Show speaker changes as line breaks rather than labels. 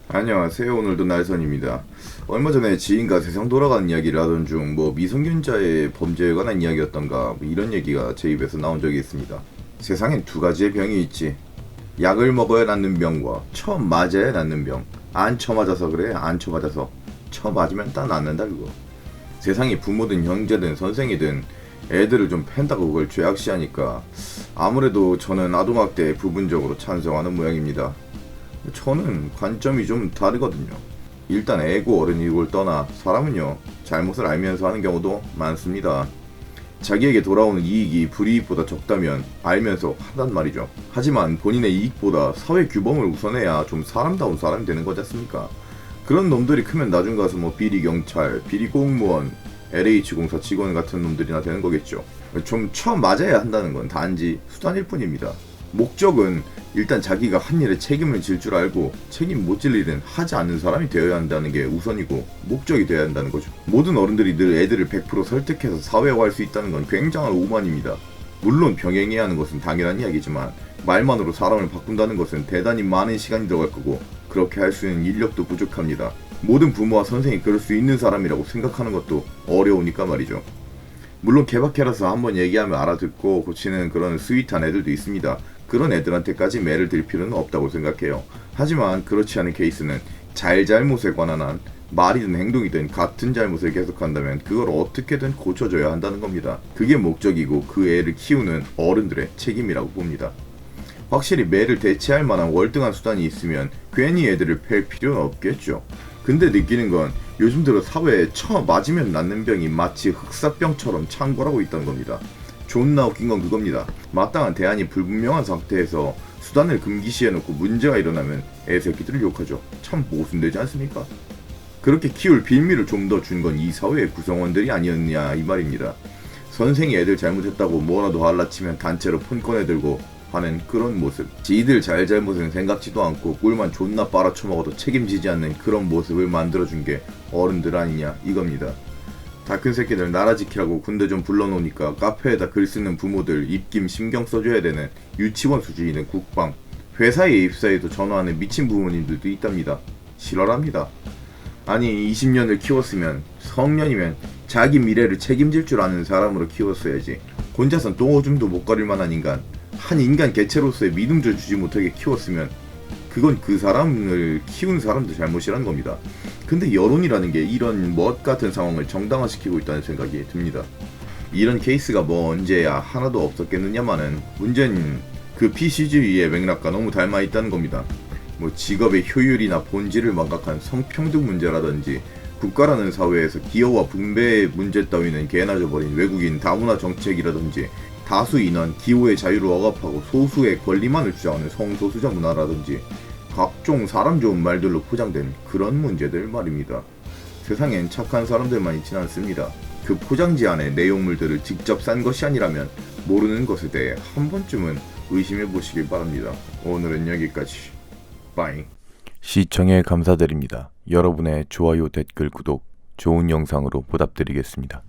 안녕하세요. 오늘도 날선입니다. 얼마 전에 지인과 세상 돌아가는 이야기를 하던 중 미성년자의 범죄에 관한 이야기였던가 이런 얘기가 제 입에서 나온 적이 있습니다. 세상엔 두 가지의 병이 있지. 약을 먹어야 낫는 병과 처음 맞아야 낫는 병. 안 쳐맞아서 그래. 안 쳐맞아서. 쳐맞으면 딱 낫는다 그거. 세상에 부모든 형제든 선생이든 애들을 좀 팬다고 그걸 죄악시하니까 아무래도 저는 아동학대에 부분적으로 찬성하는 모양입니다. 저는 관점이 좀 다르거든요. 일단 애고 어른이고를 떠나 사람은요, 잘못을 알면서 하는 경우도 많습니다. 자기에게 돌아오는 이익이 불이익보다 적다면 알면서 한단 말이죠. 하지만 본인의 이익보다 사회 규범을 우선해야 좀 사람다운 사람이 되는 거지 않습니까? 그런 놈들이 크면 나중 가서 비리 경찰, 비리 공무원, LH공사 직원 같은 놈들이나 되는 거겠죠. 좀 쳐맞아야 한다는 건 단지 수단일 뿐입니다. 목적은 일단 자기가 한 일에 책임을 질 줄 알고 책임 못 질 일은 하지 않는 사람이 되어야 한다는 게 우선이고 목적이 되어야 한다는 거죠. 모든 어른들이 늘 애들을 100% 설득해서 사회화할 수 있다는 건 굉장한 오만입니다. 물론 병행해야 하는 것은 당연한 이야기지만 말만으로 사람을 바꾼다는 것은 대단히 많은 시간이 들어갈 거고 그렇게 할 수 있는 인력도 부족합니다. 모든 부모와 선생이 그럴 수 있는 사람이라고 생각하는 것도 어려우니까 말이죠. 물론 케바케라서 한번 얘기하면 알아듣고 고치는 그런 스윗한 애들도 있습니다. 그런 애들한테까지 매를 들 필요는 없다고 생각해요. 하지만 그렇지 않은 케이스는 잘잘못에 관한 한 말이든 행동이든 같은 잘못을 계속한다면 그걸 어떻게든 고쳐줘야 한다는 겁니다. 그게 목적이고 그 애를 키우는 어른들의 책임이라고 봅니다. 확실히 매를 대체할 만한 월등한 수단이 있으면 괜히 애들을 팰 필요는 없겠죠. 근데 느끼는 건 요즘 들어 사회에 맞으면 낫는 병이 마치 흑사병처럼 창궐하고 있다는 겁니다. 존나 웃긴 건 그겁니다. 마땅한 대안이 불분명한 상태에서 수단을 금기시해놓고 문제가 일어나면 애새끼들을 욕하죠. 참 모순되지 않습니까? 그렇게 키울 빌미를 좀 더 준 건 이 사회의 구성원들이 아니었냐 이 말입니다. 선생이 애들 잘못했다고 뭐라도 할라치면 단체로 폰 꺼내들고 하는 그런 모습. 지들 잘잘못은 생각지도 않고 꿀만 존나 빨아쳐먹어도 책임지지 않는 그런 모습을 만들어준 게 어른들 아니냐 이겁니다. 다 큰 새끼들 나라 지키라고 군대 좀 불러놓으니까 카페에다 글 쓰는 부모들 입김 신경 써줘야 되는 유치원 수준이는 국방, 회사에 입사해도 전화하는 미친 부모님들도 있답니다. 실화랍니다. 아니 20년을 키웠으면 성년이면 자기 미래를 책임질 줄 아는 사람으로 키웠어야지. 혼자선 똥오줌도 못 가릴 만한 인간, 한 인간 개체로서의 믿음도 주지 못하게 키웠으면 그건 그 사람을 키운 사람도 잘못이라는 겁니다. 근데 여론이라는 게 이런 멋 같은 상황을 정당화시키고 있다는 생각이 듭니다. 이런 케이스가 언제야 하나도 없었겠느냐마는 문제는 그 PC주의의 맥락과 너무 닮아 있다는 겁니다. 직업의 효율이나 본질을 망각한 성평등 문제라든지 국가라는 사회에서 기여와 분배의 문제 따위는 개나 져버린 외국인 다문화 정책이라든지 다수 인원 기호의 자유를 억압하고 소수의 권리만을 주장하는 성소수자 문화라든지 각종 사람 좋은 말들로 포장된 그런 문제들 말입니다. 세상엔 착한 사람들만 있진 않습니다. 그 포장지 안에 내용물들을 직접 싼 것이 아니라면 모르는 것에 대해 한 번쯤은 의심해 보시길 바랍니다. 오늘은 여기까지. 빠잉.
시청에 감사드립니다. 여러분의 좋아요, 댓글, 구독, 좋은 영상으로 보답드리겠습니다.